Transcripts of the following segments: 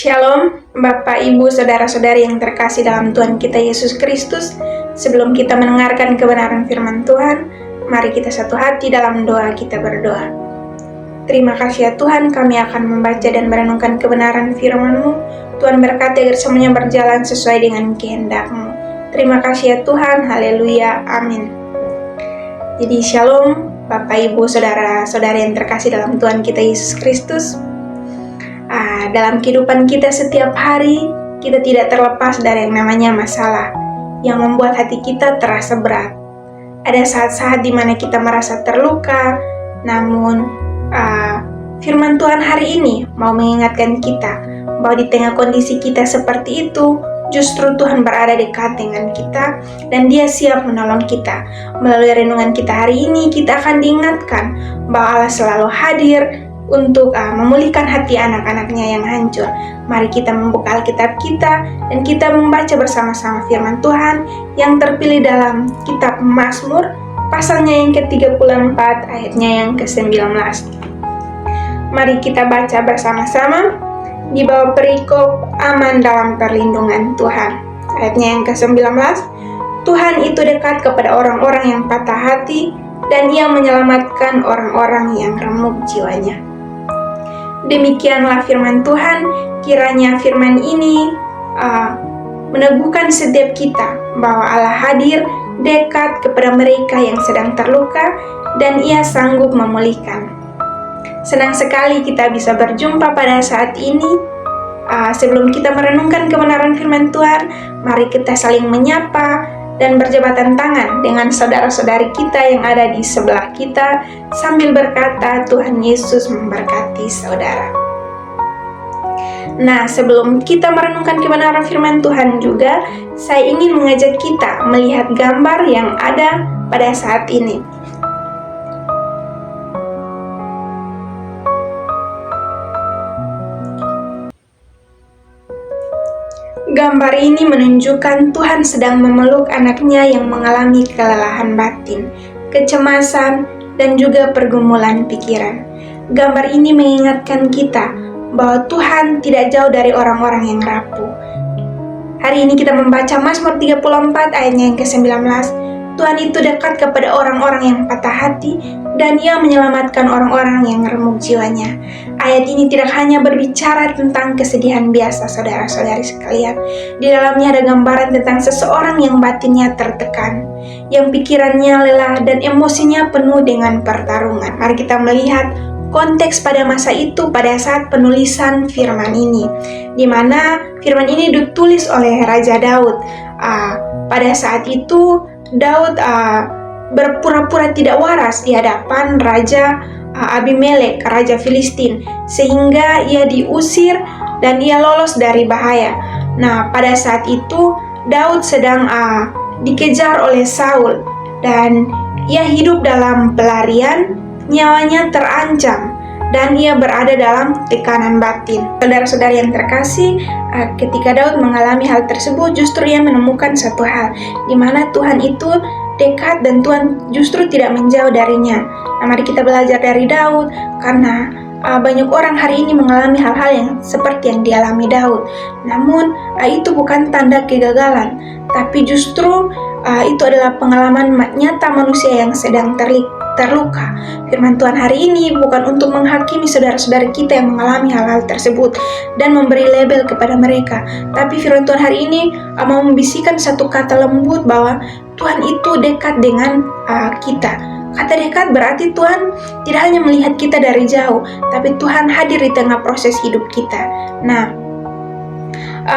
Shalom, Bapak, Ibu, Saudara-saudari yang terkasih dalam Tuhan kita Yesus Kristus. Sebelum kita mendengarkan kebenaran firman Tuhan, mari kita satu hati dalam doa kita berdoa. Terima kasih ya Tuhan, kami akan membaca dan merenungkan kebenaran firman-Mu. Tuhan berkati agar semuanya berjalan sesuai dengan kehendak-Mu. Terima kasih ya Tuhan, haleluya, amin. Jadi shalom, Bapak, Ibu, Saudara-saudari yang terkasih dalam Tuhan kita Yesus Kristus. Dalam kehidupan kita setiap hari, kita tidak terlepas dari yang namanya masalah yang membuat hati kita terasa berat. Ada saat-saat di mana kita merasa terluka, namun firman Tuhan hari ini mau mengingatkan kita bahwa di tengah kondisi kita seperti itu, justru Tuhan berada dekat dengan kita dan Dia siap menolong kita. Melalui renungan kita hari ini, kita akan diingatkan bahwa Allah selalu hadir untuk memulihkan hati anak-anaknya yang hancur. Mari kita membuka Alkitab kita dan kita membaca bersama-sama firman Tuhan yang terpilih dalam kitab Mazmur pasalnya yang ke-34 ayatnya yang ke-19. Mari kita baca bersama-sama di bawah perikop aman dalam perlindungan Tuhan. Ayatnya yang ke-19, Tuhan itu dekat kepada orang-orang yang patah hati dan Ia menyelamatkan orang-orang yang remuk jiwanya. Demikianlah firman Tuhan, kiranya firman ini meneguhkan setiap kita bahwa Allah hadir dekat kepada mereka yang sedang terluka dan Ia sanggup memulihkan. Senang sekali kita bisa berjumpa pada saat ini. Sebelum kita merenungkan kebenaran firman Tuhan, mari kita saling menyapa dan berjabatan tangan dengan saudara-saudari kita yang ada di sebelah kita sambil berkata, Tuhan Yesus memberkati saudara. Nah, sebelum kita merenungkan kebenaran firman Tuhan juga, saya ingin mengajak kita melihat gambar yang ada pada saat ini. Gambar ini menunjukkan Tuhan sedang memeluk anaknya yang mengalami kelelahan batin, kecemasan, dan juga pergumulan pikiran. Gambar ini mengingatkan kita bahwa Tuhan tidak jauh dari orang-orang yang rapuh. Hari ini kita membaca Mazmur 34 ayatnya yang ke-19. Tuhan itu dekat kepada orang-orang yang patah hati dan Ia menyelamatkan orang-orang yang remuk jiwanya. Ayat ini tidak hanya berbicara tentang kesedihan biasa, saudara-saudari sekalian. Di dalamnya ada gambaran tentang seseorang yang batinnya tertekan, yang pikirannya lelah dan emosinya penuh dengan pertarungan. Mari kita melihat konteks pada masa itu pada saat penulisan firman ini, di mana firman ini ditulis oleh Raja Daud. Pada saat itu Daud berpura-pura tidak waras di hadapan Raja Abimelek, Raja Filistin, sehingga ia diusir dan ia lolos dari bahaya. Nah, pada saat itu Daud sedang dikejar oleh Saul dan ia hidup dalam pelarian, nyawanya terancam dan ia berada dalam tekanan batin. Saudara-saudari yang terkasih, ketika Daud mengalami hal tersebut, justru ia menemukan satu hal, di mana Tuhan itu dekat dan Tuhan justru tidak menjauh darinya. Nah, mari kita belajar dari Daud, karena banyak orang hari ini mengalami hal-hal yang seperti yang dialami Daud. Namun, itu bukan tanda kegagalan, tapi justru itu adalah pengalaman nyata manusia yang sedang terluka. Firman Tuhan hari ini bukan untuk menghakimi saudara-saudara kita yang mengalami hal-hal tersebut dan memberi label kepada mereka, tapi firman Tuhan hari ini mau membisikkan satu kata lembut bahwa Tuhan itu dekat dengan kita. Kata dekat berarti Tuhan tidak hanya melihat kita dari jauh, tapi Tuhan hadir di tengah proses hidup kita. Nah,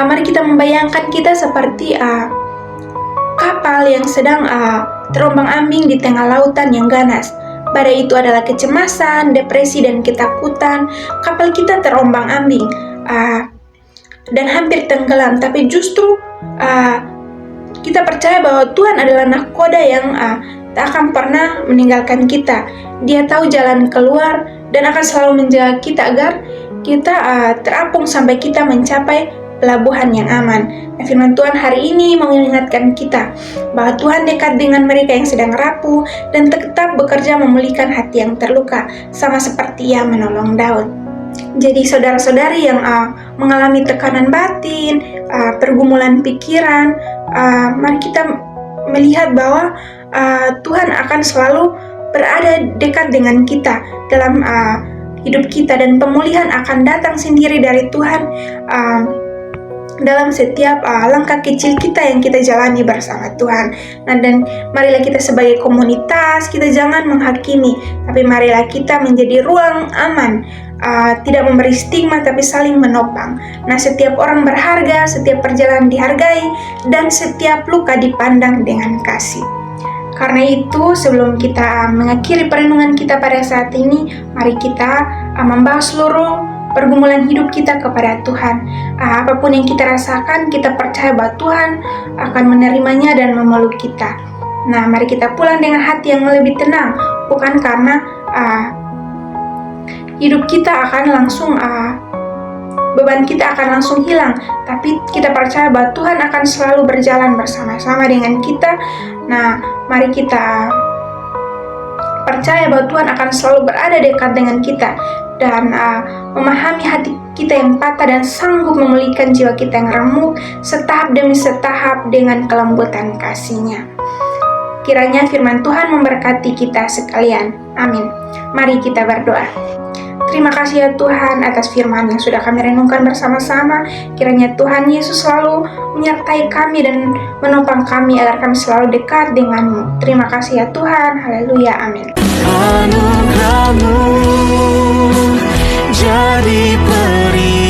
mari kita membayangkan kita seperti kapal yang sedang terombang-ambing di tengah lautan yang ganas. Badai itu adalah kecemasan, depresi, dan ketakutan. Kapal kita terombang-ambing dan hampir tenggelam, tapi justru kita percaya bahwa Tuhan adalah nahkoda yang tak akan pernah meninggalkan kita. Dia tahu jalan keluar dan akan selalu menjaga kita agar kita terapung sampai kita mencapai pelabuhan yang aman. Nah, firman Tuhan hari ini mengingatkan kita bahwa Tuhan dekat dengan mereka yang sedang rapuh dan tetap bekerja memulihkan hati yang terluka, sama seperti Ia menolong Daud. Jadi saudara-saudari yang mengalami tekanan batin, pergumulan pikiran, mari kita melihat bahwa Tuhan akan selalu berada dekat dengan kita dalam hidup kita, dan pemulihan akan datang sendiri dari Tuhan dalam setiap langkah kecil kita yang kita jalani bersama Tuhan. Nah, dan marilah kita sebagai komunitas, kita jangan menghakimi, tapi marilah kita menjadi ruang aman, tidak memberi stigma tapi saling menopang. Nah, setiap orang berharga, setiap perjalanan dihargai, dan setiap luka dipandang dengan kasih. Karena itu, sebelum kita mengakhiri perenungan kita pada saat ini, mari kita membawa seluruh pergumulan hidup kita kepada Tuhan. Apapun yang kita rasakan, kita percaya bahwa Tuhan akan menerimanya dan memeluk kita. Nah, mari kita pulang dengan hati yang lebih tenang, bukan karena hidup kita akan langsung beban kita akan langsung hilang, tapi kita percaya bahwa Tuhan akan selalu berjalan bersama-sama dengan kita. Nah, mari kita percaya bahwa Tuhan akan selalu berada dekat dengan kita dan memahami hati kita yang patah dan sanggup memulihkan jiwa kita yang remuk setahap demi setahap dengan kelembutan kasih-Nya. Kiranya firman Tuhan memberkati kita sekalian. Amin. Mari kita berdoa. Terima kasih ya Tuhan atas firman yang sudah kami renungkan bersama-sama. Kiranya Tuhan Yesus selalu menyertai kami dan menopang kami agar kami selalu dekat dengan-Mu. Terima kasih ya Tuhan. Haleluya. Amin. Anugerah-Mu jadi peri